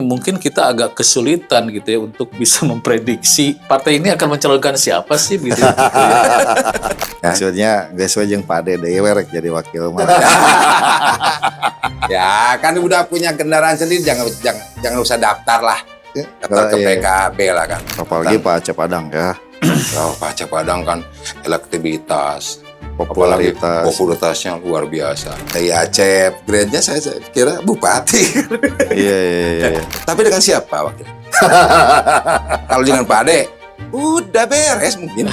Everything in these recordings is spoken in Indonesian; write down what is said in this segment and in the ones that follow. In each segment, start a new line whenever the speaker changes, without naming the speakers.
mungkin kita agak kesulitan gitu ya untuk bisa memprediksi partai ini akan mencalonkan siapa sih gitu.
Maksudnya gak sesuai jeung Pak Ade deui werek jadi wakil mah.
Ya kan udah punya kendaraan sendiri, jangan usah daftar lah. Daftar ke PKB lah kan.
Apalagi Pak Acep Adang ya.
Oh, Pak Acep Adang kan elektivitas,
Popularitas.
popularitasnya luar biasa. Kayak Acep, grade-nya saya kira bupati.
Iya.
Tapi dengan siapa wakil? Kalau dengan Pak Ade, udah beres mungkin.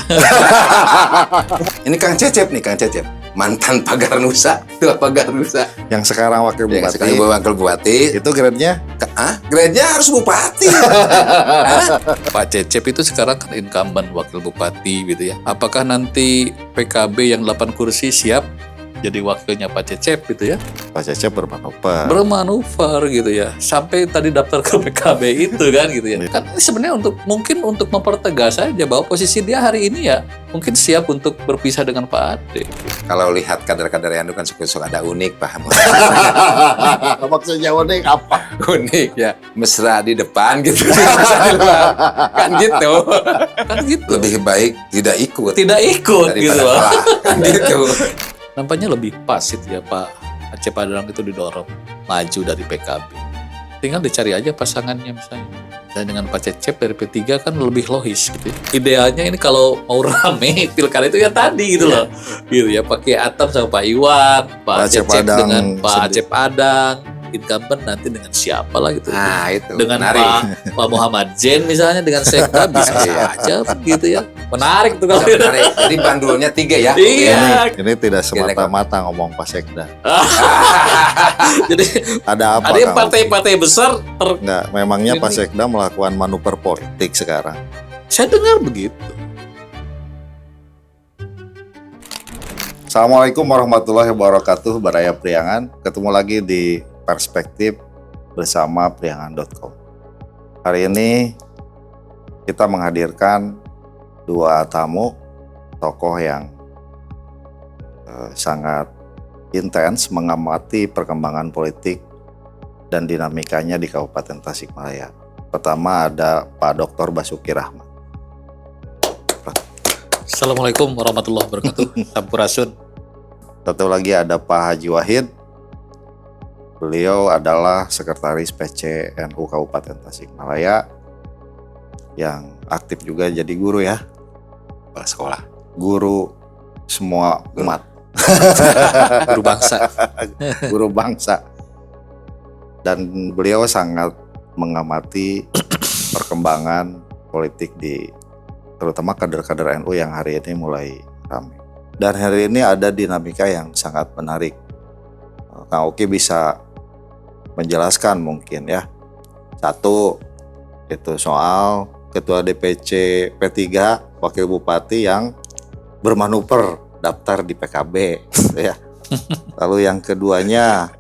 Ini Kang Cecep nih, Kang Cecep. Mantan Pagar Nusa, Ketua Pagar Nusa.
Yang sekarang wakil
Ya,
bupati.
sekarang wakil bupati.
Itu grade-nya
Grade-nya harus bupati.
Pak Cecep itu sekarang kan incumbent wakil bupati gitu ya. Apakah nanti PKB yang 8 kursi siap jadi wakilnya Pak Cecep gitu ya?
Pak Cecep bermanuver.
Bermanuver gitu ya. Sampai tadi daftar ke PKB itu kan gitu ya. Kan ini sebenarnya mungkin untuk mempertegas saja bahwa posisi dia hari ini ya mungkin siap untuk berpisah dengan Pak Ade.
Kalau lihat kader-kader yang kan suka ada unik, paham?
Maksudnya unik apa?
Unik ya, mesra di depan gitu. Mesra di luar. Kan gitu.
Kan gitu.
Lebih baik tidak ikut.
Tidak ikut
daripada
gitu.
kalah. Kan gitu.
Nampaknya lebih pas itu ya Pak Acep Adang itu didorong maju dari PKB. Tinggal dicari aja pasangannya misalnya. Dan dengan Pak Cecep dari P3 kan lebih logis gitu ya. Idealnya ini kalau mau rame pilkada itu ya tadi gitu loh. Gitu ya, pakai Atam sama Pak Iwan, Pak
Acep
Cecep
Adang
dengan Pak
sendiri.
Acep Adang, incumbent nanti dengan siapa lah gitu.
Nah, itu.
Dengan
menarik.
Pak Muhammad Zain misalnya dengan Sekda bisa aja gitu ya. Menarik tuh kalau
Menarik. Jadi bandulnya 3 ya.
Iya.
Ini tidak semata-mata ngomong Pak Sekda.
Jadi
Ada apa?
ada yang
Kang?
partai-partai besar
Enggak, memangnya
Ini-
Pak Sekda melakukan manuver politik sekarang.
saya dengar begitu.
Assalamualaikum warahmatullahi wabarakatuh, Baraya Priangan. Ketemu lagi di Perspektif bersama Priangan.com. Hari ini kita menghadirkan 2 tamu, tokoh yang sangat intens mengamati perkembangan politik dan dinamikanya di Kabupaten Tasikmalaya. Pertama ada Pak Dr. Basuki Rahmat.
Assalamualaikum warahmatullahi wabarakatuh. Sampurasun.
Satu lagi ada Pak Haji Wahid. Beliau adalah Sekretaris PC NU Kabupaten Tasikmalaya yang aktif juga jadi guru ya.
Kepala sekolah.
Guru semua umat.
Guru bangsa.
Guru bangsa. Dan beliau sangat mengamati perkembangan politik di terutama kader-kader NU yang hari ini mulai ramai. Dan hari ini ada dinamika yang sangat menarik. Kang Oki bisa menjelaskan mungkin ya. Satu, itu soal Ketua DPC P3 Wakil Bupati yang bermanuver daftar di PKB ya. Lalu yang keduanya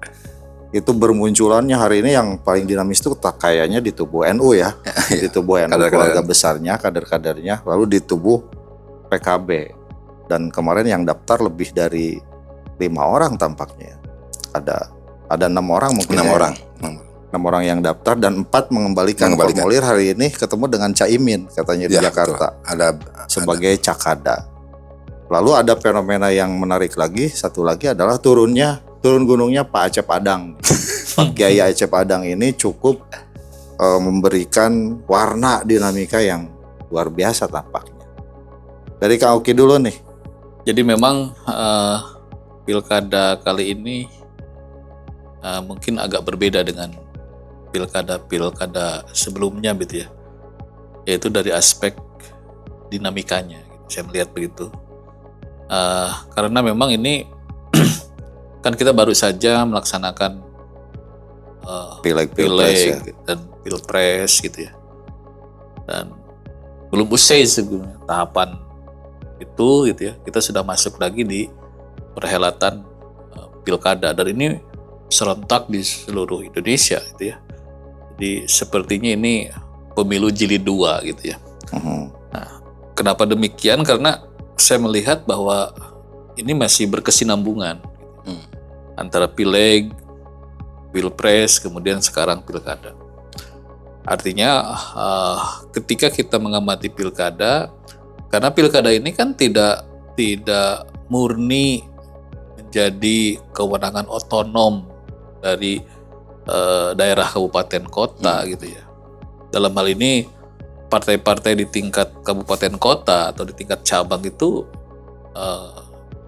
itu bermunculannya hari ini yang paling dinamis itu kayaknya di tubuh NU ya. Di tubuh NU keluarga besarnya, kader-kadernya, lalu di tubuh PKB. Dan kemarin yang daftar lebih dari 5 orang tampaknya. Ada 6 orang mungkin.
6
ya.
orang.
6 orang yang daftar dan 4 mengembalikan formulir hari ini ketemu dengan Caimin katanya di
Ya,
Jakarta.
Ada
Sebagai Cakada. Lalu ada fenomena yang menarik lagi, satu lagi adalah turun gunungnya Pak Acep Adang. Pak Kiai Acep Adang ini cukup memberikan warna dinamika yang luar biasa tampaknya. Dari Kang Oki dulu nih.
Jadi memang pilkada kali ini mungkin agak berbeda dengan pilkada sebelumnya gitu ya. Yaitu dari aspek dinamikanya. Saya melihat begitu. Karena memang ini kan kita baru saja melaksanakan
Pileg
pileg
ya.
dan pilpres gitu ya, dan belum usai sebelumnya tahapan itu gitu ya, kita sudah masuk lagi di perhelatan pilkada dan ini serentak di seluruh Indonesia gitu ya. Jadi sepertinya ini pemilu jilid 2 gitu ya. Nah, kenapa demikian? Karena saya melihat bahwa ini masih berkesinambungan antara pileg, pilpres, kemudian sekarang pilkada. Artinya ketika kita mengamati pilkada, karena pilkada ini kan tidak murni menjadi kewenangan otonom dari daerah kabupaten kota gitu ya. Dalam hal ini partai-partai di tingkat kabupaten kota atau di tingkat cabang itu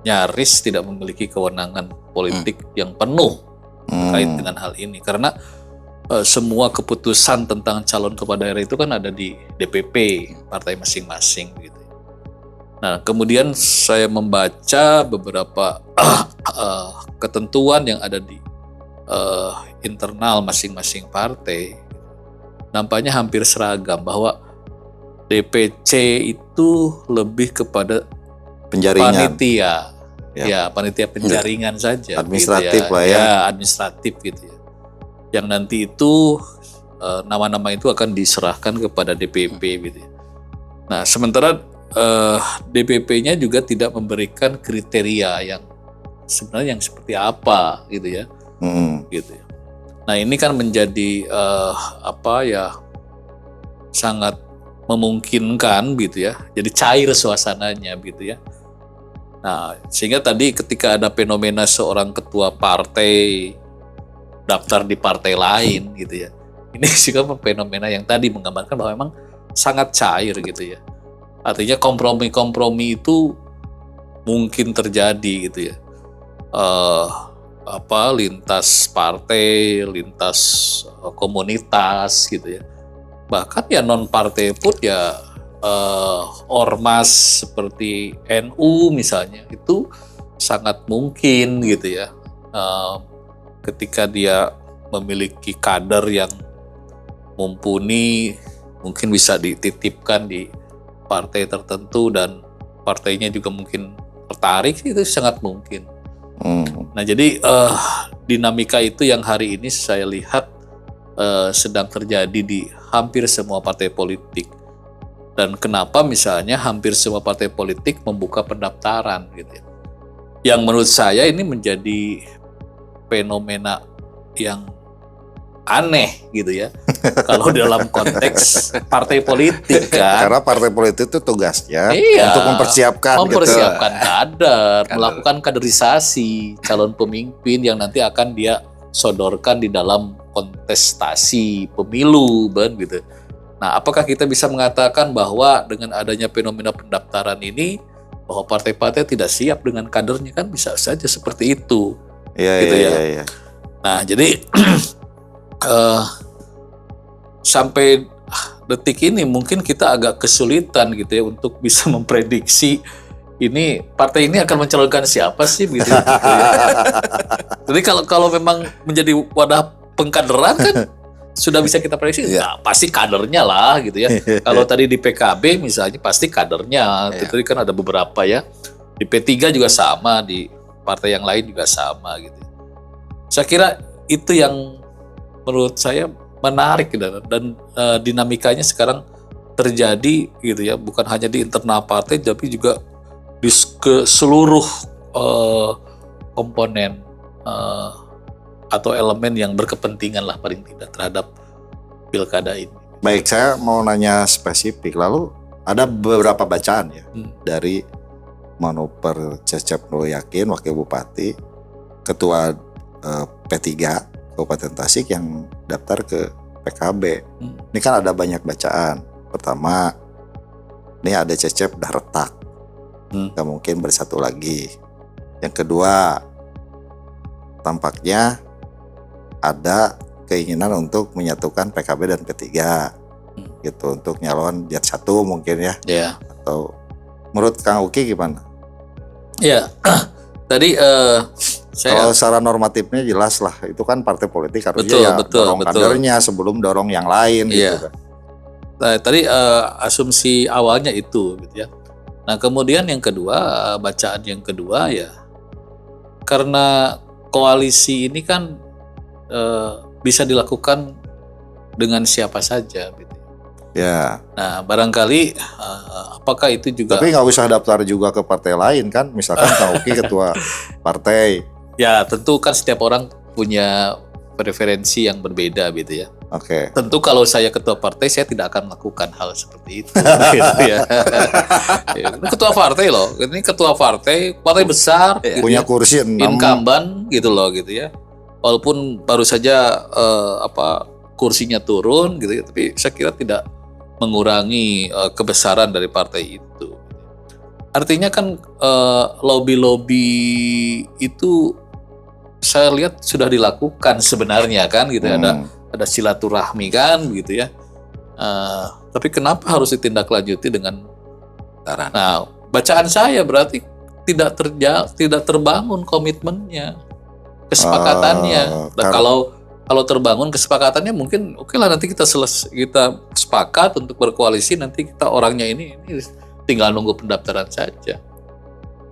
nyaris tidak memiliki kewenangan politik yang penuh terkait dengan hal ini, karena semua keputusan tentang calon kepala daerah itu kan ada di DPP partai masing-masing gitu. Nah, kemudian saya membaca beberapa ketentuan yang ada di internal masing-masing partai, nampaknya hampir seragam bahwa DPC itu lebih kepada
Penjaringan.
panitia,
Ya.
panitia penjaringan saja,
Administratif
gitu
lah ya.
administratif gitu ya. Yang nanti itu nama-nama itu akan diserahkan kepada DPP gitu ya. Nah, sementara DPP-nya juga tidak memberikan kriteria yang sebenarnya yang seperti apa gitu ya, gitu ya. Nah, ini kan menjadi sangat memungkinkan gitu ya, jadi cair suasananya gitu ya. Nah, sehingga tadi ketika ada fenomena seorang ketua partai daftar di partai lain gitu ya, ini juga fenomena yang tadi menggambarkan bahwa memang sangat cair gitu ya. Artinya kompromi-kompromi itu mungkin terjadi gitu ya, lintas partai, lintas komunitas gitu ya. Bahkan ya non partai pun ya ormas seperti NU misalnya itu sangat mungkin gitu ya, ketika dia memiliki kader yang mumpuni, mungkin bisa dititipkan di partai tertentu dan partainya juga mungkin tertarik, itu sangat mungkin. Nah, jadi dinamika itu yang hari ini saya lihat sedang terjadi di hampir semua partai politik. Dan kenapa misalnya hampir semua partai politik membuka pendaftaran gitu ya. Yang menurut saya ini menjadi fenomena yang aneh gitu ya. Kalau dalam konteks partai politik kan.
Karena partai politik itu tugasnya
Iya,
untuk mempersiapkan
kader, melakukan kaderisasi calon pemimpin yang nanti akan dia sodorkan di dalam kontestasi pemilu, gitu. Nah, apakah kita bisa mengatakan bahwa dengan adanya fenomena pendaftaran ini bahwa partai-partai tidak siap dengan kadernya? Kan bisa saja seperti itu.
Iya.
Nah, jadi sampai detik ini mungkin kita agak kesulitan gitu ya untuk bisa memprediksi ini partai ini akan mencalonkan siapa sih gitu. Jadi kalau memang menjadi wadah pengkaderan kan sudah bisa kita prediksi, nah, pasti kadernya lah gitu ya. Kalau tadi di PKB misalnya pasti kadernya, tadi kan ada beberapa ya. Di P3 juga sama, di partai yang lain juga sama gitu. Saya kira itu yang menurut saya menarik dan dinamikanya sekarang terjadi gitu ya, bukan hanya di internal partai tapi juga di seluruh komponen atau elemen yang berkepentingan lah paling tidak terhadap pilkada ini.
Baik, saya mau nanya spesifik. Lalu ada beberapa bacaan ya dari manuver Cecep Nur Yakin, Wakil Bupati, Ketua P3 Kabupaten Tasik yang daftar ke PKB. Ini kan ada banyak bacaan. Pertama, ini ada Cecep udah retak, nggak mungkin bersatu lagi. Yang kedua, tampaknya ada keinginan untuk menyatukan PKB dan P3 gitu untuk nyalon Jat 1 mungkin ya. Atau menurut Kang Uki gimana?
Ya, tadi
kalau secara normatifnya jelas lah, itu kan partai politik harusnya dorong kadernya sebelum dorong yang lain gitu kan.
Nah, tadi asumsi awalnya itu gitu ya. Nah, kemudian yang kedua, bacaan yang kedua ya, karena koalisi ini kan bisa dilakukan dengan siapa saja gitu.
Ya.
Nah, barangkali apakah itu juga?
Tapi nggak usah daftar juga ke partai lain kan, misalkan Kang Uki ketua partai.
Ya, tentu kan setiap orang punya preferensi yang berbeda gitu ya.
Oke.
Tentu kalau saya ketua partai, saya tidak akan melakukan hal seperti itu. Gitu ya. Ini ketua partai loh, ini ketua partai besar, gitu
Punya
ya.
kursi 6.
Incumbent gitu loh gitu ya. Walaupun baru saja kursinya turun gitu ya, tapi saya kira tidak mengurangi kebesaran dari partai itu. Artinya kan lobby-lobby itu saya lihat sudah dilakukan sebenarnya kan gitu ya. Ada silaturahmi kan gitu ya. Tapi kenapa harus ditindaklanjuti dengan
Taran.
Nah, bacaan saya berarti tidak terbangun komitmennya, kesepakatannya. Dan kalau terbangun kesepakatannya mungkin oke lah, nanti kita sepakat untuk berkoalisi, nanti kita orangnya ini tinggal nunggu pendaftaran saja.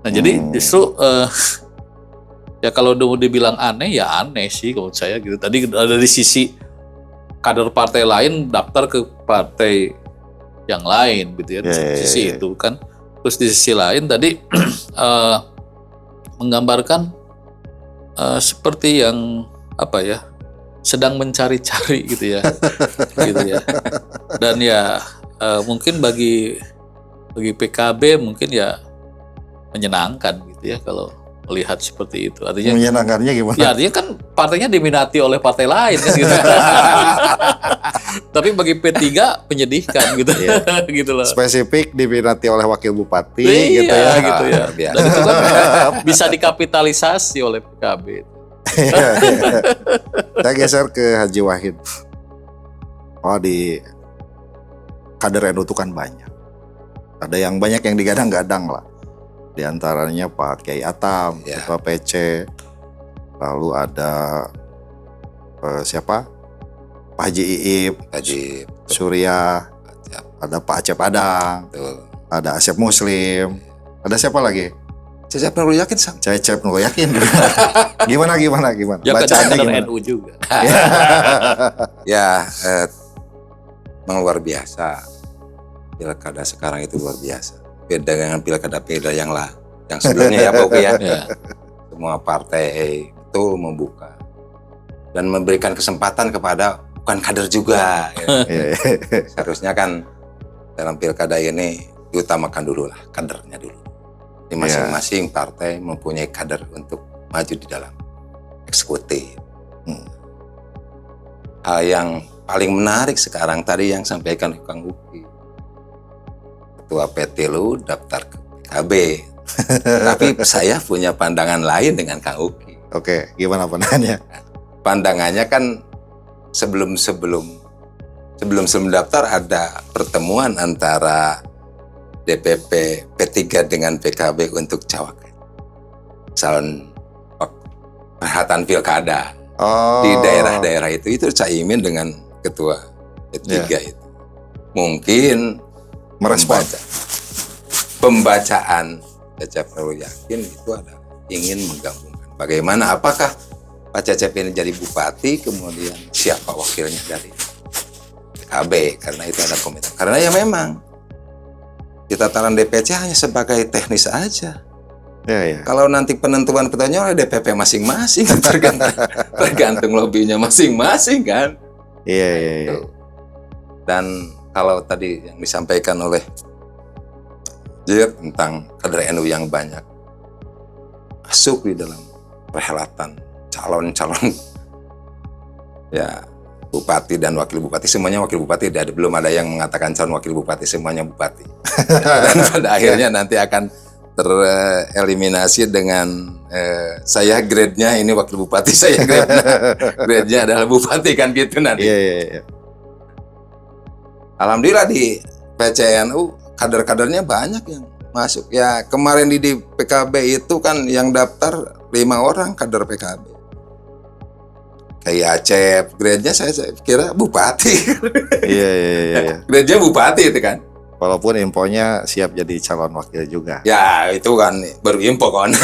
Nah, jadi justru ya kalau dibilang aneh ya aneh sih kalau saya gitu. Tadi dari sisi kader partai lain daftar ke partai yang lain gitu ya, di sisi itu kan. Terus di sisi lain tadi menggambarkan seperti yang sedang mencari-cari gitu ya. Gitu ya. Dan ya mungkin bagi PKB mungkin ya menyenangkan gitu ya kalau melihat seperti itu. Artinya
menyenangkannya gimana?
Ya artinya kan partainya diminati oleh partai lain kan gitu. Tapi bagi P3 menyedihkan gitu. Gitu loh.
Spesifik diminati oleh wakil bupati
gitu ya.
gitu ya.
Dan itu kan bisa dikapitalisasi oleh PKB.
Saya geser ke Haji Wahid. Di kader NU itu kan banyak. Ada yang banyak yang digadang-gadang lah. Di antaranya Pak Kiai Atam, Ketua PC, lalu ada siapa? Pak Haji Iip, Surya, ada Pak Acep Adang, ada Asep Muslim, ada siapa lagi?
Cecep Nurul Yakin sama.
Cecep Nurul Yakin. Gimana?
Ya
Bacaannya gimana?
NU juga.
Ya, memang luar biasa. Pilkada sekarang itu luar biasa. Beda dengan pilkada yang sebelumnya ya Pak Uki ya. Semua partai itu membuka dan memberikan kesempatan kepada bukan kader juga. Seharusnya kan dalam pilkada ini diutamakan dulu lah kadernya dulu. Di masing-masing partai mempunyai kader untuk maju di dalam eksekutif. Hal yang paling menarik sekarang tadi yang sampaikan Kang Uki. Ketua PT lu daftar ke PKB. Tapi saya punya pandangan lain dengan Kang Uki.
Oke, gimana pandangannya?
Pandangannya kan sebelum daftar ada pertemuan antara DPP P3 dengan PKB untuk cawapres. Calon perhelatan pilkada di daerah-daerah itu Caimin dengan ketua P3 itu. Mungkin
merespon
pembacaan Cecep Nurul Yakin itu adalah ingin menggabungkan bagaimana, apakah Pak Cecep ini jadi bupati, kemudian siapa wakilnya dari PKB, karena itu ada komitmen. Karena ya memang di tataran DPC hanya sebagai teknis aja. Kalau nanti penentuan ketuanya oleh DPP masing-masing, tergantung lobbynya masing-masing kan.
Iya.
Dan kalau tadi yang disampaikan oleh Jir tentang kader NU yang banyak masuk di dalam perhelatan calon-calon ya bupati dan wakil bupati, semuanya wakil bupati, belum ada yang mengatakan calon wakil bupati, semuanya bupati. Dan pada akhirnya nanti akan tereliminasi dengan saya grade-nya ini wakil bupati, saya grade-nya adalah bupati kan gitu nanti.
Iya.
Alhamdulillah di PCNU kader-kadernya banyak yang masuk. Ya kemarin di PKB itu kan yang daftar 5 orang kader PKB. Kayak Acep, grade-nya saya kira bupati.
Iya.
Grade-nya bupati itu kan.
Walaupun infonya siap jadi calon wakil juga.
Ya itu kan baru info kan.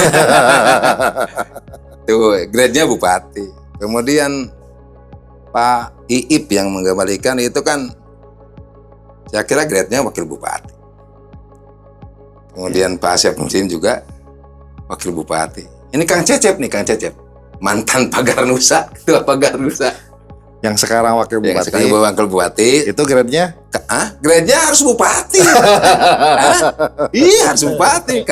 Tuh grade-nya bupati. Kemudian Pak Iip yang mengembalikan itu kan saya kira grade-nya wakil bupati. Kemudian Pak Asep Muslim juga wakil bupati. Ini Kang Cecep, mantan Pagar Nusa, ketua Pagar Nusa.
Yang sekarang wakil
Yang
bupati.
sekarang wakil bupati.
Itu grade-nya?
Grade-nya harus bupati. Iya, harus bupati.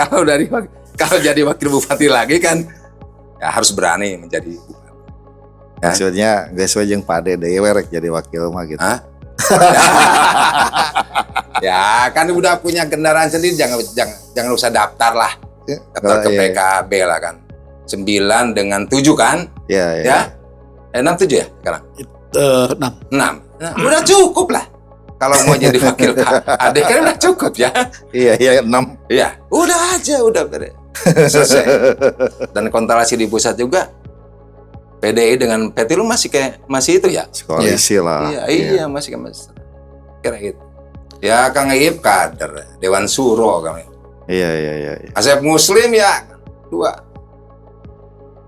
Kalau jadi wakil bupati lagi kan ya harus berani menjadi bupati. Ya.
Maksudnya guys wajeng Pade deh werek jadi wakil mah gitu.
Ya kan udah punya kendaraan sendiri, jangan usah daftar lah. Daftar ke PKB lah kan. 9 dengan 7 kan?
Iya.
6 7 ya sekarang?
6.
Nah, udah cukup lah. Kalau mau jadi wakil adik kan udah cukup ya.
Iya 6.
Iya, udah aja, udah selesai. Dan konstelasi di pusat juga PDI dengan PT lu masih itu ya?
Koalisi lah.
Iya, masih kira gitu. Ya Kang Iip kader Dewan Suro Kang.
Iya.
Asep Muslim ya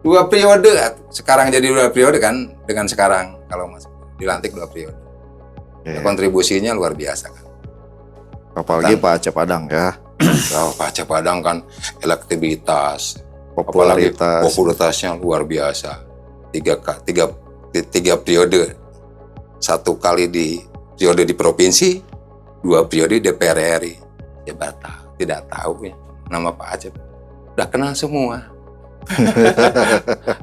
dua periode, sekarang jadi 2 periode kan, dengan sekarang kalau masih dilantik 2 periode.
Iya.
Kontribusinya luar biasa kan.
Apalagi Pak Acep Padang ya.
Pak Acep Padang kan elektivitas, apalagi popularitasnya luar biasa. 3 periode, 1 kali di periode di provinsi, 2 periode DPR RI. Ya tidak tahu ya nama Pak Acep. Udah kenal semua.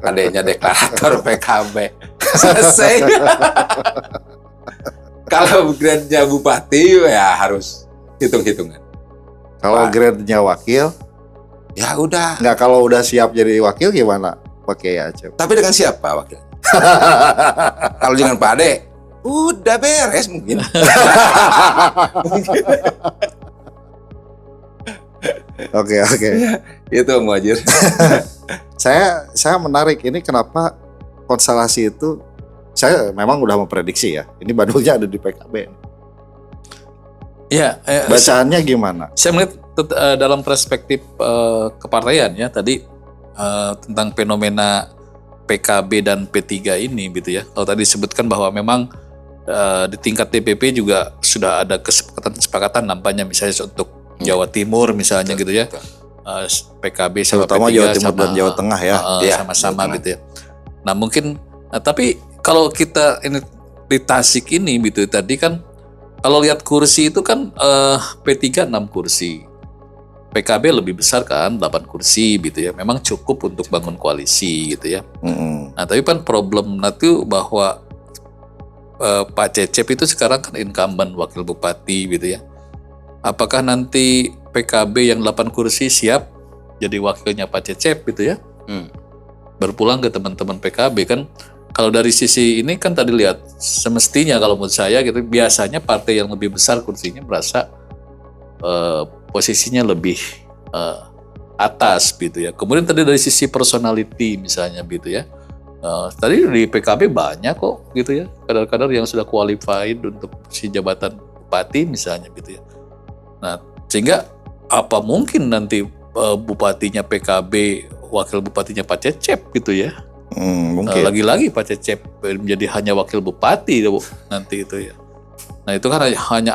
Adanya deklarator PKB. Selesai. Kalau grade-nya bupati ya harus hitung-hitungan.
Kalau grade-nya wakil,
ya udah.
Nggak, kalau udah siap jadi wakil gimana? Pakai Acep.
Tapi dengan siapa wakil? Kalau dengan Pak Ade, udah beres mungkin.
Oke.
Itu Muhadjir.
Saya menarik ini kenapa konstelasi itu, saya memang udah memprediksi ya. Ini Bandungnya ada di PKB.
Ya,
bacaannya gimana?
Saya melihat dalam perspektif kepartaian ya tadi tentang fenomena PKB dan P3 ini gitu ya. Kalau tadi disebutkan bahwa memang di tingkat DPP juga sudah ada kesepakatan nampaknya misalnya untuk Jawa Timur misalnya gitu ya. PKB sama
terutama
P3
Jawa Timur
sama,
dan Jawa Tengah ya.
Sama-sama gitu ya. Nah mungkin tapi kalau kita ini di Tasik ini gitu tadi kan kalau lihat kursi itu kan P3 6 kursi. PKB lebih besar kan 8 kursi gitu ya. Memang cukup untuk bangun koalisi gitu ya. Nah tapi kan problem itu bahwa Pak Cecep itu sekarang kan incumbent wakil bupati gitu ya. Apakah nanti PKB yang 8 kursi siap jadi wakilnya Pak Cecep gitu ya? Berpulang ke teman-teman PKB kan. Kalau dari sisi ini kan tadi lihat semestinya kalau menurut saya gitu biasanya partai yang lebih besar kursinya merasa posisinya lebih atas gitu ya. Kemudian tadi dari sisi personality misalnya gitu ya. Tadi di PKB banyak kok gitu ya kader-kader yang sudah qualified untuk si jabatan bupati misalnya gitu ya. Nah sehingga apa mungkin nanti bupatinya PKB wakil bupatinya Pak Cecep gitu ya.
Mungkin.
Lagi-lagi Pak Cecep menjadi hanya wakil bupati nanti itu ya. Nah itu kan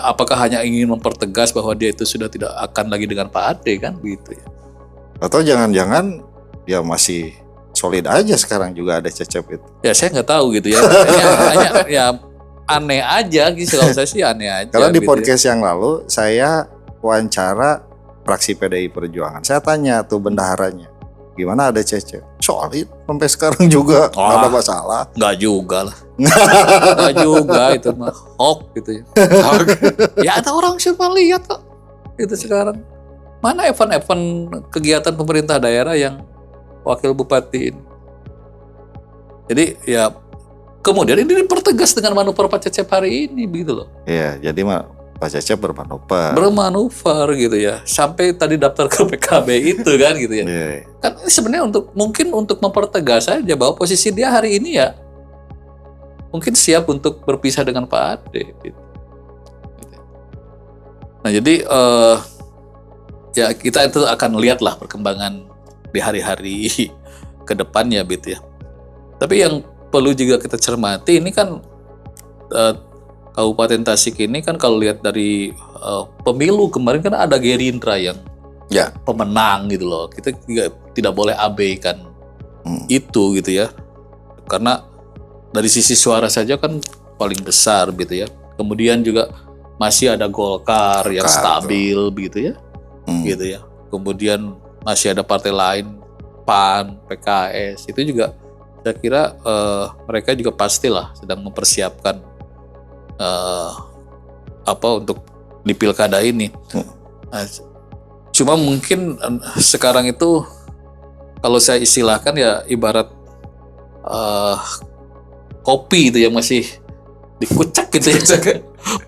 apakah hanya ingin mempertegas bahwa dia itu sudah tidak akan lagi dengan Pak Ade kan begitu ya.
Atau jangan-jangan ya masih solid aja sekarang juga ada Cecep itu.
Ya saya nggak tahu gitu ya. hanya ya aneh aja gitu kalau saya sih aneh aja.
Karena di
gitu
podcast yang lalu saya wawancara fraksi PDI Perjuangan. Saya tanya tuh bendaharanya, gimana ada Cecep? Solid sampai sekarang juga nggak ada masalah.
Nggak juga lah. Nggak juga itu mah hoax gitu ya. Ya ada orang siapa lihat kok itu sekarang. Mana event-event kegiatan pemerintah daerah yang wakil bupati ini. Jadi ya kemudian ini dipertegas dengan manuver Pak Cecep hari ini begitu loh.
Iya, jadi Pak Cecep
bermanuver gitu ya. Sampai tadi daftar ke PKB itu kan gitu ya.
Iya.
Kan ini sebenarnya mungkin untuk mempertegas saja bahwa posisi dia hari ini ya mungkin siap untuk berpisah dengan Pak Ade gitu. Nah jadi ya kita itu akan lihatlah perkembangan di hari-hari ke depannya gitu ya. Tapi yang perlu juga kita cermati ini kan Kabupaten Tasik ini kan kalau lihat dari pemilu kemarin kan ada Gerindra yang pemenang gitu loh. Kita tidak boleh abaikan itu gitu ya. Karena dari sisi suara saja kan paling besar gitu ya. Kemudian juga masih ada Golkar yang stabil begitu ya. Gitu ya. Kemudian masih ada partai lain, PAN, PKS, itu juga saya kira mereka juga pastilah sedang mempersiapkan untuk di pilkada ini. Nah, cuma mungkin sekarang itu kalau saya istilahkan ya ibarat kopi itu yang masih dikucek gitu ya,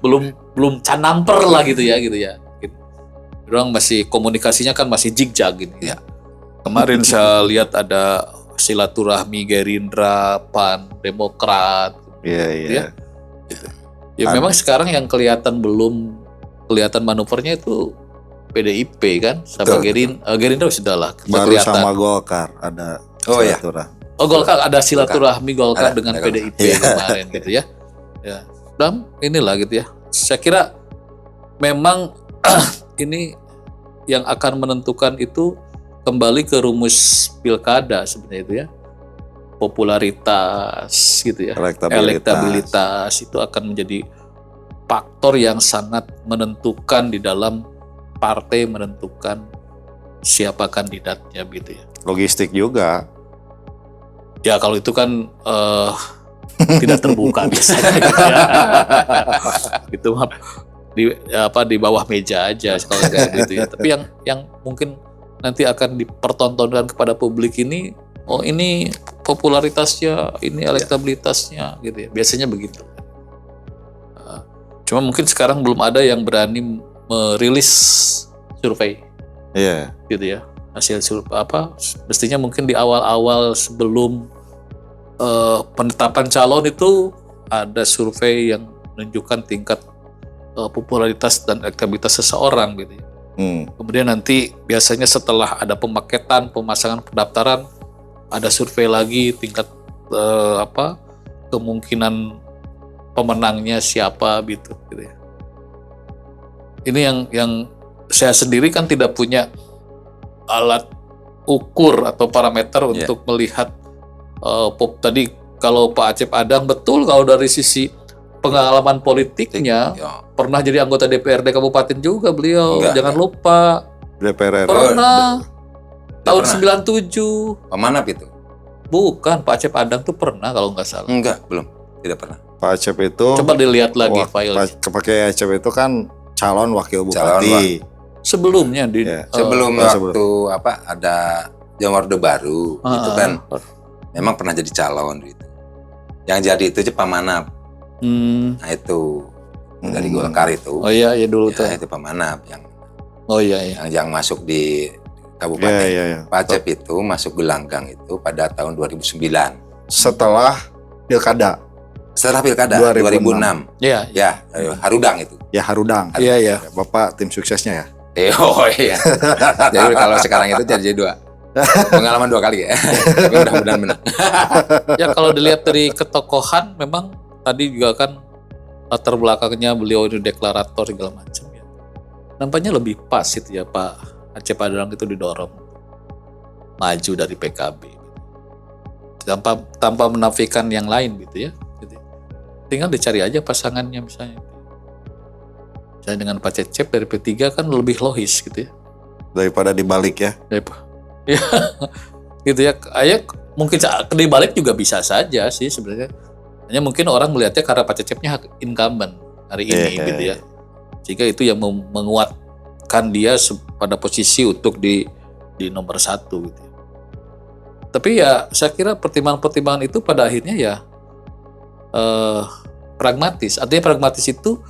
belum canamper lah gitu ya. Orang masih komunikasinya kan masih jigjag gitu ya. Kemarin saya lihat ada silaturahmi Gerindra, PAN, Demokrat.
Iya.
Gitu. Ya memang sekarang yang belum kelihatan manuvernya itu PDIP kan sama Gerindra sudah lah.
Baru
kelihatan.
sama Golkar ada silaturahmi.
Golkar ada silaturahmi Golkar dengan PDIP kemarin gitu ya. Ya, dan inilah gitu ya. Saya kira memang ini yang akan menentukan itu kembali ke rumus pilkada sebenarnya itu ya. Popularitas gitu ya. Elektabilitas itu akan menjadi faktor yang sangat menentukan di dalam partai menentukan siapa kandidatnya gitu ya.
Logistik juga.
Ya kalau itu kan tidak terbuka biasanya gitu ya. Itu di bawah meja aja kalau kayak gitu ya. Tapi yang mungkin nanti akan dipertontonkan kepada publik ini, ini popularitasnya, ini elektabilitasnya gitu ya. Biasanya begitu. Cuma mungkin sekarang belum ada yang berani merilis survei.
Iya.
Gitu ya. Hasil survei mestinya mungkin di awal-awal sebelum penetapan calon itu ada survei yang menunjukkan tingkat popularitas dan elektabilitas seseorang gitu ya. Kemudian nanti biasanya setelah ada pemaketan, pemasangan pendaftaran, ada survei lagi tingkat kemungkinan pemenangnya siapa gitu ya. Ini yang saya sendiri kan tidak punya alat ukur atau parameter untuk melihat tadi kalau Pak Acep Adang betul kalau dari sisi pengalaman politiknya pernah jadi anggota DPRD Kabupaten juga beliau. Jangan lupa
DPR
pernah tahun 97.
Pemanap itu?
Bukan, Pak Acep Adang tuh pernah kalau nggak salah.
Enggak, belum, tidak pernah.
Pak Acep itu
Coba dilihat lagi file.
Pakai Acep itu kan calon wakil bupati.
Sebelumnya
sebelum waktu ada Jam Orde Baru itu kan memang pernah jadi calon gitu. Yang jadi itu Pak Manap. Nah itu dari Golkar itu.
Oh iya dulu tuh.
Itu Pak Manap yang.
Oh iya.
Yang masuk di kabupaten.
Iya.
Pak Acep itu masuk gelanggang itu pada tahun 2009.
Setelah pilkada.
Setelah pilkada 2006.
Iya.
Ya, Harudang itu.
Ya Harudang.
Iya.
Bapak tim suksesnya ya.
Oh iya. Jadi kalau sekarang itu jadi 2. Pengalaman 2 kali ya. Tapi mudah-mudahan benar.
Ya kalau dilihat dari ketokohan memang tadi juga kan latar belakangnya beliau ini deklarator segala macam ya. Nampaknya lebih pas itu ya Pak Acep Adang itu didorong maju dari PKB. Tanpa menafikan yang lain gitu ya. Tinggal dicari aja pasangannya misalnya. Misalnya dengan Pak Cecep dari P3 kan lebih logis gitu ya.
Daripada dibalik ya.
Ya, gitu ya. Mungkin dibalik juga bisa saja sih sebenarnya. Hanya mungkin orang melihatnya karena Pak Cecepnya incumbent hari ini gitu ya. Sehingga itu yang menguatkan dia pada posisi untuk di nomor 1 gitu. Tapi ya saya kira pertimbangan-pertimbangan itu pada akhirnya ya pragmatis. Artinya pragmatis itu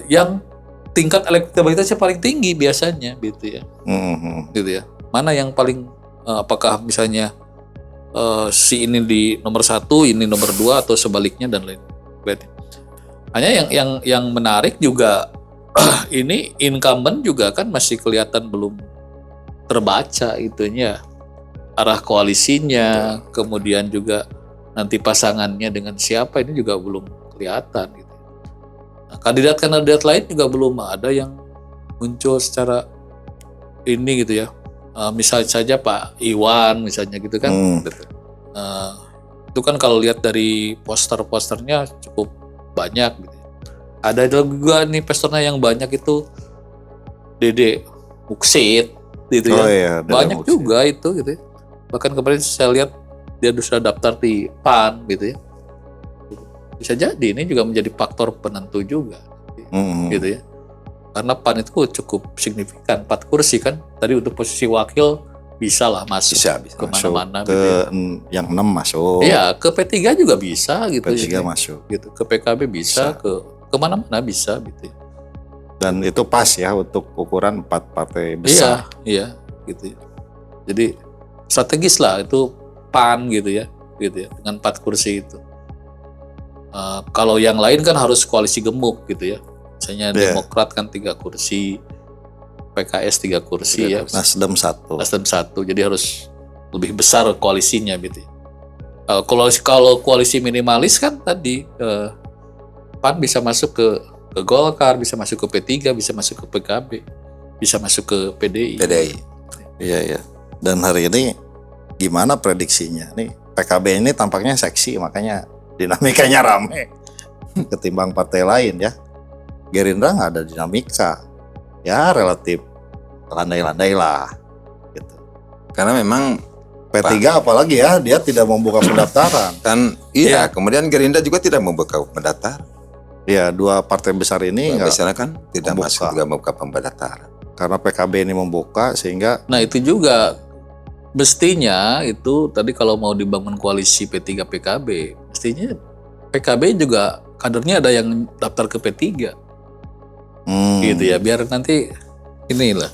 yang tingkat elektabilitasnya paling tinggi biasanya gitu ya. Gitu ya. Mana yang paling apakah misalnya si ini di nomor 1, ini nomor 2 atau sebaliknya dan lain. Hanya yang menarik juga ini incumbent juga kan masih kelihatan belum terbaca itunya arah koalisinya, kemudian juga nanti pasangannya dengan siapa ini juga belum kelihatan gitu. Nah, kandidat lain juga belum ada yang muncul secara ini gitu ya. Misalnya saja Pak Iwan misalnya gitu kan. Itu kan kalau lihat dari poster-posternya cukup banyak gitu. Ada juga nih posternya yang banyak itu Dede Muksid gitu
Oh
ya.
iya, Dede
Banyak
Muksid.
juga itu gitu ya. Bahkan kemarin saya lihat dia sudah daftar di PAN gitu ya. Bisa jadi ini juga menjadi faktor penentu juga gitu ya. Karena PAN itu cukup signifikan, 4 kursi kan. Tadi untuk posisi wakil bisa lah masuk
Bisa.
kemana-mana
Ke
gitu ya.
yang 6 masuk.
Iya, ke P3 juga bisa gitu.
P3
ya.
masuk.
Gitu. Ke PKB bisa, ke kemana-mana bisa gitu ya.
Dan itu pas ya untuk ukuran 4 partai besar.
Iya, gitu ya. Jadi strategis lah itu PAN gitu ya dengan 4 kursi itu. Kalau yang lain kan harus koalisi gemuk gitu ya. Misalnya Demokrat kan 3 kursi, PKS 3 kursi ya,
Nasdem 1.
Nasdem 1. Jadi harus lebih besar koalisinya gitu ya. Kalau koalisi minimalis kan tadi PAN bisa masuk ke Golkar, bisa masuk ke P3, bisa masuk ke PKB, bisa masuk ke PDI.
Iya. Dan hari ini gimana prediksinya? Nih PKB ini tampaknya seksi, makanya dinamikanya rame ketimbang partai lain ya. Gerindra nggak ada dinamika, ya relatif landai-landai lah gitu.
Karena memang
P3 apalagi ya, dia tidak membuka pendaftaran.
kan kemudian Gerindra juga tidak membuka pendaftaran.
Ya, 2 partai besar ini nggak,
Biasanya kan tidak
membuka.
masuk juga membuka pendaftaran.
karena PKB ini membuka sehingga
Nah itu juga mestinya itu tadi kalau mau dibangun koalisi P3 PKB, mestinya PKB juga kadernya ada yang daftar ke P3 gitu ya, biar nanti inilah.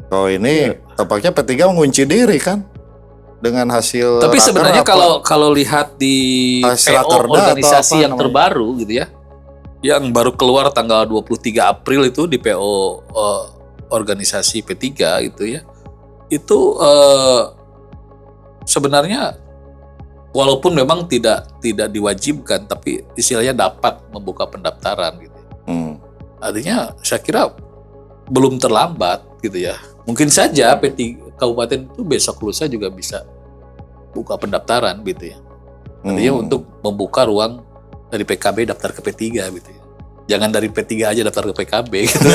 kalau ini tampaknya P3 mengunci diri kan dengan hasil.
Tapi
raker
sebenarnya
apa?
kalau lihat di
Hasil
PO
rakerda atau
organisasi
apa
yang
namanya?
terbaru gitu ya, yang baru keluar tanggal 23 April itu di PO organisasi P3 itu ya, itu sebenarnya walaupun memang tidak diwajibkan, tapi istilahnya dapat membuka pendaftaran gitu. Artinya saya kira belum terlambat gitu ya. Mungkin saja P3 kabupaten itu besok lusa juga bisa buka pendaftaran gitu ya. Artinya untuk membuka ruang dari PKB daftar ke P3 gitu ya. Jangan dari P3 aja daftar ke PKB gitu.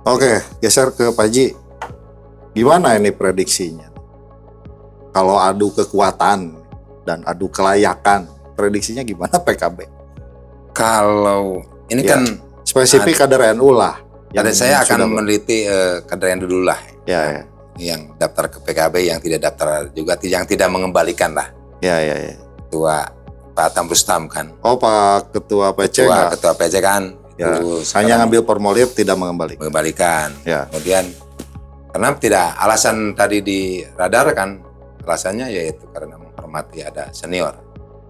Oke, geser ke Pak Ji. Gimana ini prediksinya? Kalau adu kekuatan dan adu kelayakan, prediksinya gimana PKB?
Kalau ini
Ya,
kan
spesifik kader NU lah.
ada saya
sudah
akan meneliti kader yang dulu lah,
Ya.
yang daftar ke PKB, yang tidak daftar juga, yang tidak mengembalikan lah.
Ya.
Ketua Pak Atam Rustam kan,
Oh, Pak Ketua PC nggak?
ketua PC kan,
Ya,
itu
hanya
sekarang
ngambil formulir tidak mengembalikan.
mengembalikan.
Ya.
Kemudian karena tidak, alasan tadi di radar kan, alasannya yaitu karena menghormati ada senior.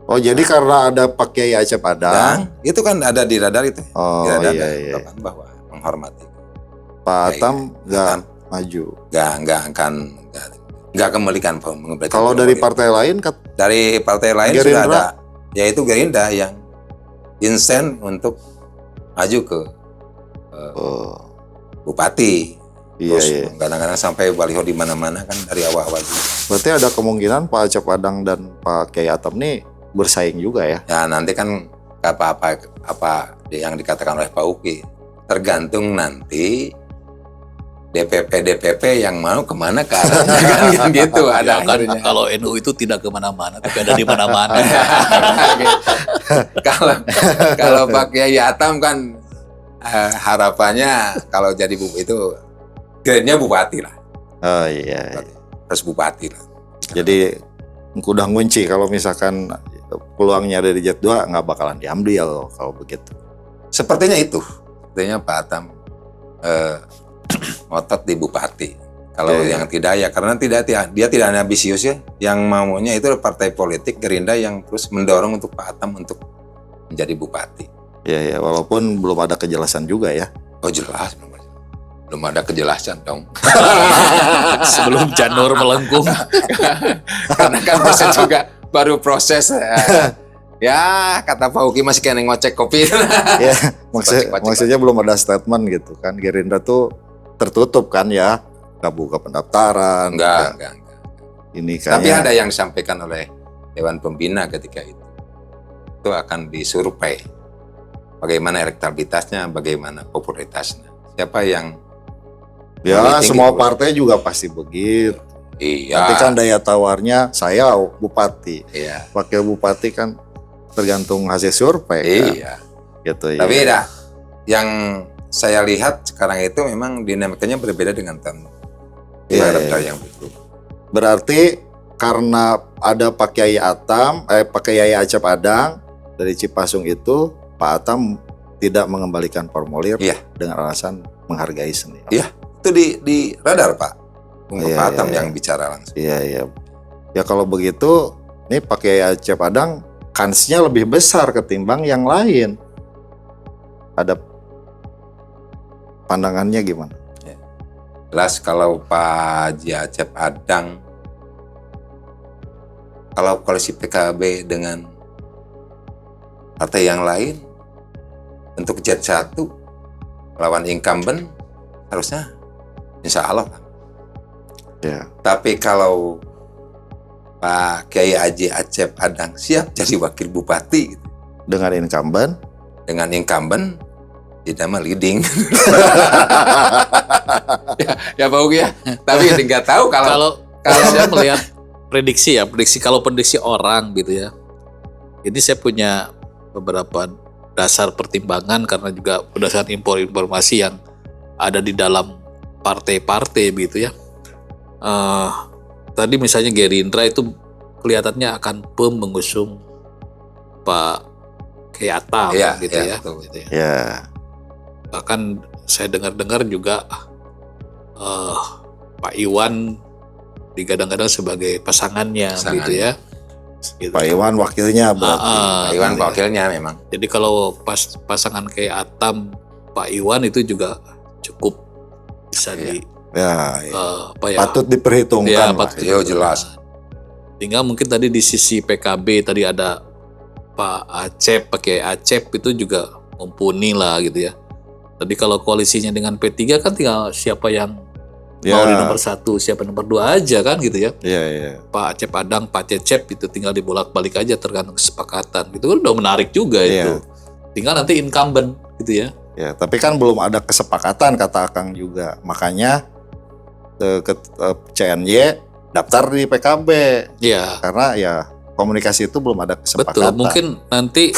Oh, jadi karena ada Pak Kiai Acep Adang.
Dan itu kan ada di radar itu.
Oh,
Di radar
iya.
kan bahwa menghormati.
Pak
Baik.
Atam nggak
Atam.
maju.
Nggak kembalikan mengembalikan.
Kalau dari
formulir.
partai lain,
Dari partai lain sudah
Gerindra?
ada, yaitu Gerindra yang insen untuk maju ke bupati.
Iya.
Terus kadang-kadang sampai baliho di mana-mana kan dari awal-awal juga.
Berarti ada kemungkinan Pak Acep Adang dan Pak Kiai Atam nih bersaing juga ya?
Ya nanti kan apa yang dikatakan oleh Pak Uki, tergantung nanti DPP yang mau kemana ke arahnya kan gitu ada
Ya kan
akhirnya.
kalau NU itu tidak kemana-mana, tapi ada di mana-mana.
kalau Pak Kiai Atam kan harapannya kalau jadi itu grade-nya bupati lah,
Oh iya.
harus bupati lah.
Jadi udah ngunci kalau misalkan peluangnya ada di Jet 2 nggak bakalan diambil kalau begitu.
Sepertinya Pak Atam ngotot di bupati. Kalau
Iya.
yang tidak ya karena dia tidak ambisius ya. Yang maunya itu partai politik Gerindra yang terus mendorong untuk Pak Atam untuk menjadi bupati.
Iya, walaupun belum ada kejelasan juga ya.
Oh jelas, belum ada kejelasan dong.
Sebelum janur melengkung.
Karena kan proses juga baru proses. Ya kata Pak Uki masih kena ngocek kopi.
Ya,
Wajib.
maksudnya belum ada statement gitu kan. Gerindra tuh tertutup kan ya, nggak buka pendaftaran.
Enggak.
ini
Tapi
kayaknya
ada yang disampaikan oleh Dewan Pembina ketika itu akan disurvei bagaimana elektabilitasnya, bagaimana popularitasnya. Siapa yang
ya
lebih tinggi
semua
popularitas.
partai juga pasti begitu.
Iya.
Tapi kan daya tawarnya saya bupati,
Iya.
wakil bupati kan tergantung hasil survei kan.
Iya.
Gitu ya.
Tapi yang saya lihat sekarang itu memang dinamikanya berbeda dengan tahun yang berikut.
Berarti karena ada Pak Kiai Atam, Pak Kiai Acep Adang dari Cipasung itu, Pak Atam tidak mengembalikan formulir
Iya.
dengan alasan menghargai seni.
Iya. Itu di radar Pak. Bung
Iya,
Pak Atam
iya,
yang bicara langsung.
Iya, iya. Ya kalau begitu, nih Pak Kiai Acep Adang kansnya lebih besar ketimbang yang lain. Ada pandangannya gimana?
Jelas kalau Pak Haji Acep Adang, kalau koalisi PKB dengan partai yang lain untuk Z1 lawan incumbent harusnya insya Allah.
Ya.
Tapi kalau Pak Kiai Haji Acep Adang siap jadi wakil bupati gitu,
Dengan incumbent,
dengan incumbent tidak mah leading. ya Pak Ugi ya. Tapi nggak tahu kalau
Kalau saya melihat prediksi kalau prediksi orang gitu ya. Ini saya punya beberapa dasar pertimbangan karena juga berdasarkan informasi yang ada di dalam partai-partai gitu ya. Tadi misalnya Gerindra itu kelihatannya akan mengusung Pak Kiai Atam gitu ya.
betul.
Gitu ya.
ya.
Bahkan saya dengar-dengar juga Pak Iwan digadang-gadang sebagai pasangannya gitu ya. Gitu.
Pak Iwan wakilnya berarti.
Pak Iwan wakilnya memang.
Jadi kalau pasangan kayak Atam, Pak Iwan itu juga cukup bisa
Ya,
apa ya?
patut diperhitungkan.
Ya,
lah.
patut
Iya, jelas.
Tinggal mungkin tadi di sisi PKB tadi ada Pak Acep, pakai Acep itu juga mumpuni lah gitu ya. Tadi kalau koalisinya dengan P3 kan tinggal siapa yang mau di nomor 1, siapa nomor 2 aja kan gitu ya.
Iya, iya.
Pak Acep Adang, Pak Cecep itu tinggal dibolak-balik aja tergantung kesepakatan. Itu kan udah menarik juga
Iya.
itu. Tinggal nanti incumbent gitu ya.
Ya, tapi kan belum ada kesepakatan kata Akang juga. Makanya CNY daftar di PKB
Iya.
karena ya komunikasi itu belum ada kesepakatan.
Betul, mungkin nanti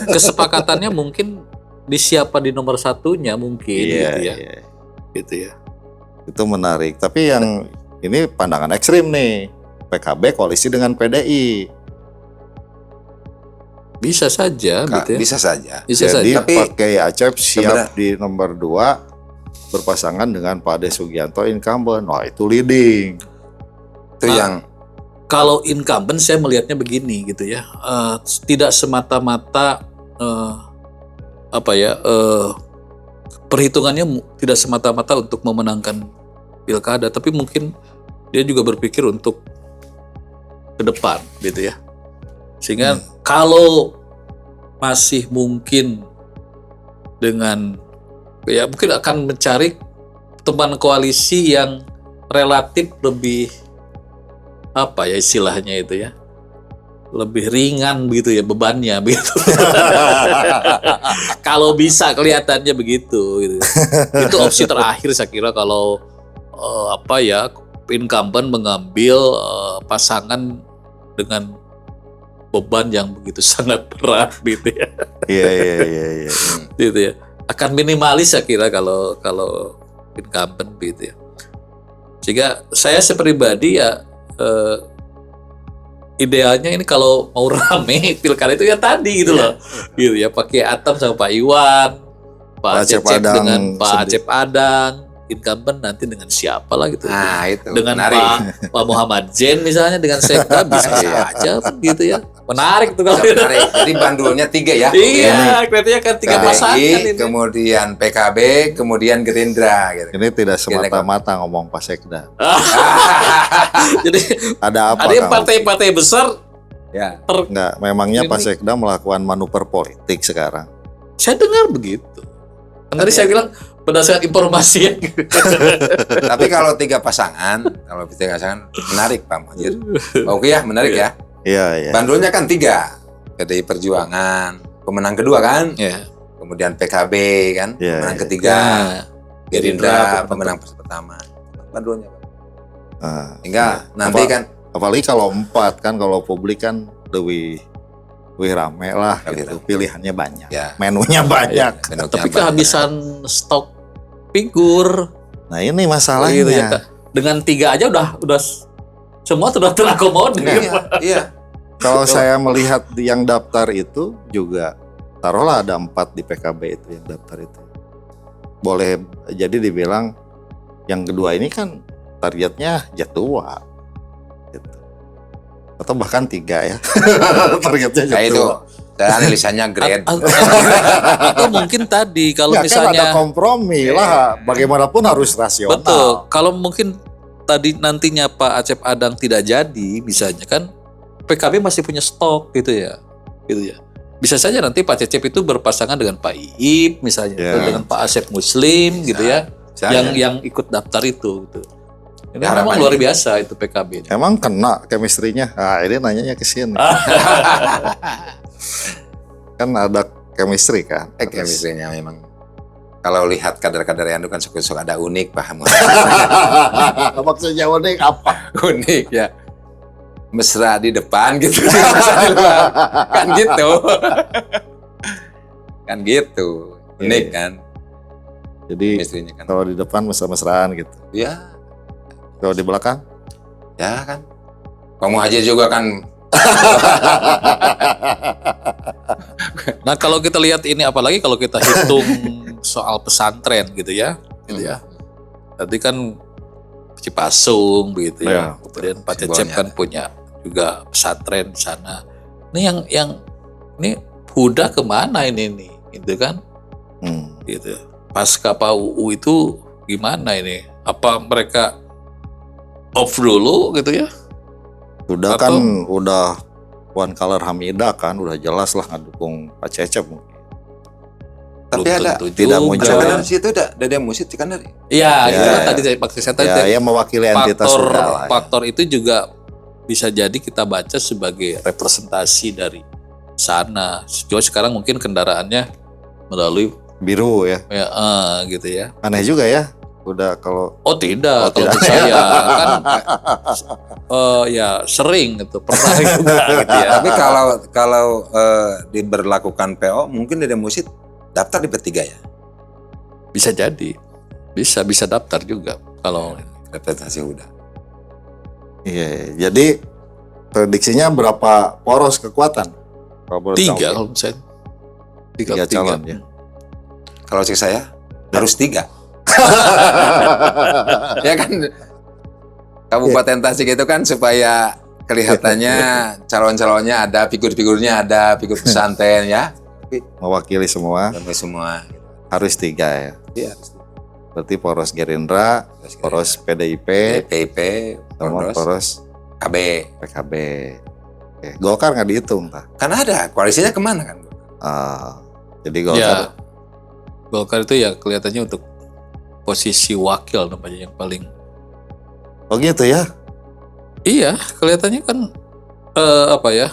kesepakatannya mungkin di siapa di nomor 1-nya mungkin
Iya,
gitu ya.
iya.
Gitu ya.
Itu menarik. Tapi yang ini pandangan ekstrim nih. PKB koalisi dengan PDI.
Bisa saja gitu ya.
Bisa saja.
Bisa
Jadi
saja.
Tapi
Pak Kiai Acep siap
sebenarnya-
di nomor 2 berpasangan dengan Pak Ade Sugianto incumbent. Wah, itu leading.
Itu yang
Kalau incumbent saya melihatnya begini gitu ya. Tidak semata-mata perhitungannya tidak semata-mata untuk memenangkan pilkada, tapi mungkin dia juga berpikir untuk ke depan gitu ya. Sehingga kalau masih mungkin dengan ya mungkin akan mencari teman koalisi yang relatif lebih apa ya istilahnya itu ya, lebih ringan begitu ya bebannya begitu. Kalau bisa kelihatannya begitu gitu. Itu opsi terakhir saya kira kalau incumbent mengambil pasangan dengan beban yang begitu sangat berat gitu ya.
Iya.
Gitu ya. Akan minimalis saya kira kalau incumbent gitu ya. Sehingga saya sepribadi ya idealnya ini kalau mau rame pilkada itu ya tadi gitu loh. Gitu ya, pakai Atam sama Pak Iwan, Pak Acep dengan Pak Acep Adang, incumbent nanti dengan siapa lah gitu.
nah itu
Dengan
menarik.
Pak Muhammad Zain misalnya dengan Sekda bisa saja gitu ya. Menarik tuh kalau
Menarik. Jadi bandulnya 3 ya.
iya, kelihatannya kan 3 pasangan ini.
Kemudian PKB, kemudian Gerindra gitu.
Ini tidak semata-mata ngomong Pak Sekda.
Jadi
Ada apa?
ada yang
Kang?
partai-partai besar
Ya.
Enggak, memangnya Pak
Ini-
Sekda melakukan manuver politik sekarang.
saya dengar begitu. Kan tadi saya bilang berdasarkan informasi ya.
Tapi kalau tiga pasangan menarik Pak Muhajir. Oke ya, menarik ya.
Iya.
Bandulnya kan 3. PDI Perjuangan, pemenang kedua kan.
Ya.
Kemudian PKB kan,
Iya,
pemenang
iya.
ketiga. Gerindra,
Gerindra,
pemenang pertama. Bandulnya Pak.
Nah,
Hingga nanti kan
apalagi kalau 4 kan, kalau publik kan lebih rame lah
Lebih
gitu.
rame.
Pilihannya banyak,
ya.
menunya banyak.
bentuknya
Tapi
banyak.
kehabisan stok figur.
Nah ini masalahnya.
Gitu ya, Kak. Dengan 3 aja udah semua sudah terakomodir.
Iya.
Kalau saya melihat yang daftar itu juga, taruhlah ada 4 di PKB itu yang daftar itu. Boleh jadi dibilang yang kedua ini kan targetnya Jatua. Gitu. Atau bahkan 3 ya. Targetnya
Nah itu,
Jatua.
saya analisanya grade.
Atau mungkin tadi kalau
Ya kan ada
misalnya
kompromi lah. Bagaimanapun harus rasional.
betul, kalau mungkin tadi nantinya Pak Acep Adang tidak jadi, misalnya kan PKB masih punya stok gitu ya. Bisa saja nanti Pak Cecep itu berpasangan dengan Pak Iip misalnya,
Ya.
atau dengan Pak Asep Muslim gitu ya,
Misalnya.
yang ikut daftar itu gitu. Ini
Harapannya
memang luar
gitu.
biasa itu PKB.
Emang kena chemistry-nya? Nah, ini nanyanya ke sini. Kan ada chemistry kan?
Chemistry-nya memang. Kalau lihat kader-kader yang itu kan suka ada unik paham.
Maksudnya unik apa?
Unik ya. Mesra di depan gitu. Mesra di depan. Kan gitu. Kan gitu. Unik
Iya.
kan.
Jadi
Chemistry-nya kan.
kalau di depan mesra-mesraan gitu.
Ya,
Kalau di belakang?
ya kan. Pak Muhajir juga kan.
Nah kalau kita lihat ini, apalagi kalau kita hitung soal pesantren gitu ya. Tadi kan Cipasung begitu ya.
Ya.
Kemudian Pak Cecep
Simbolnya
kan punya juga pesantren di sana. Ini yang ini Huda kemana ini nih, gitu kan? Gitu. Pasca Pak UU itu gimana ini? Apa mereka off dulu gitu ya?
Udah
Atau-
kan udah One Color Hamidah kan udah jelas lah ngedukung Pak Cecep.
Tapi
Belum
ada.
tentu
tidak
juga.
muncul.
Kan dari situ ada musik kan dari.
Iya,
Ya,
itu kan
ya.
tadi saya tadi
Ya, yang mewakili entitas
faktor
Huda lah. Ya.
faktor itu juga bisa jadi kita baca sebagai representasi dari sana. Cuma sekarang mungkin kendaraannya melalui
Biru ya.
gitu ya.
Aneh juga ya. Udah kalau
Oh tidak,
Oh,
kalau
tidak.
menurut saya kan ya sering gitu, pernah juga gitu ya.
Tapi kalau diberlakukan PO mungkin dari musik daftar di P3 ya.
Bisa jadi, bisa daftar juga kalau
Representasi udah.
iya, jadi prediksinya berapa poros kekuatan? Kalau boleh tahu.
3 kalau saya.
Tiga calon ya.
Kalau cek saya harus 3. Ya kan Kabupaten Tasik itu kan supaya kelihatannya calon-calonnya ada, figur-figurnya ada, figur pesantren ya.
Mewakili semua
Kami semua.
harus 3 ya.
Iya.
Berarti poros Gerindra, poros PDIP,
PIP,
sama poros
KB.
PKB. Oke. Golkar nggak dihitung, Pak.
Kan ada koalisinya kemana kan?
Jadi Golkar
Ya, Golkar itu ya kelihatannya untuk posisi wakil namanya yang paling.
oh gitu ya.
Iya, kelihatannya kan apa ya?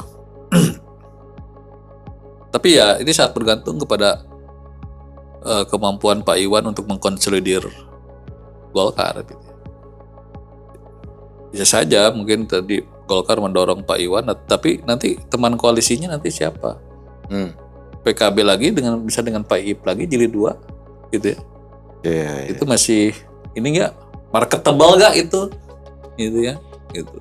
Tapi ya ini sangat bergantung kepada kemampuan Pak Iwan untuk mengkonsolidir Golkar. Gitu. Bisa saja mungkin tadi Golkar mendorong Pak Iwan, tapi nanti teman koalisinya nanti siapa? PKB lagi bisa dengan Pak Iip lagi jilid 2 gitu ya.
Iya, iya.
Itu masih ini nggak marketable nggak itu gitu ya gitu.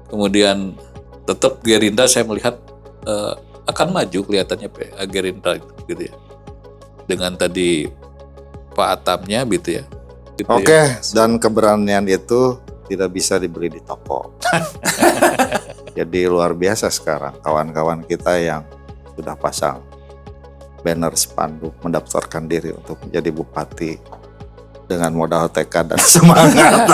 Kemudian tetap Gerindra saya melihat akan maju kelihatannya Gerindra gitu ya, dengan tadi Pak Atamnya gitu ya gitu
Oke,
ya.
dan keberanian itu tidak bisa dibeli di toko. Jadi luar biasa sekarang kawan-kawan kita yang sudah pasang banner spanduk mendaftarkan diri untuk menjadi bupati dengan modal tekad dan semangat.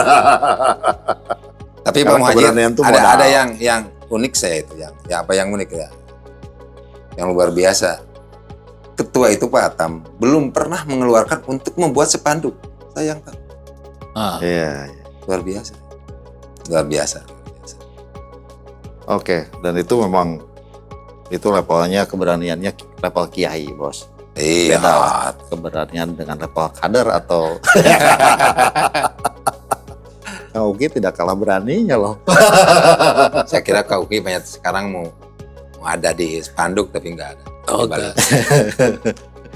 Tapi Pak
Karena
Muhajir
keberanian itu modal.
ada yang unik saya itu yang apa yang unik ya, yang luar biasa. ketua itu Pak Atam belum pernah mengeluarkan untuk membuat spanduk. Sayang kan?
Iya.
Luar biasa. Luar biasa.
Oke, dan itu memang itu levelnya keberaniannya level kiai, Bos.
Iya.
Beda lah keberanian dengan level kader atau Kang Uki tidak kalah beraninya loh.
Saya kira Kak Uki banyak sekarang mau ada di spanduk tapi nggak ada.
Oh, enggak.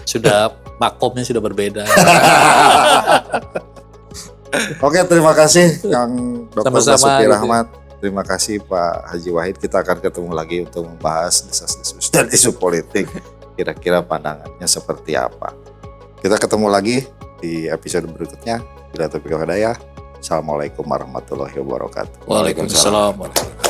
Sudah makomnya sudah berbeda.
Oke, terima kasih Kang Dr.
Sama-sama,
Basuki
gitu.
Rahmat. Terima kasih Pak Haji Wahid. Kita akan ketemu lagi untuk membahas desas-desus dan isu politik. Kira-kira pandangannya seperti apa. Kita ketemu lagi di episode berikutnya. Bila taufiq wal hidayah. Assalamualaikum warahmatullahi wabarakatuh.
Waalaikumsalam.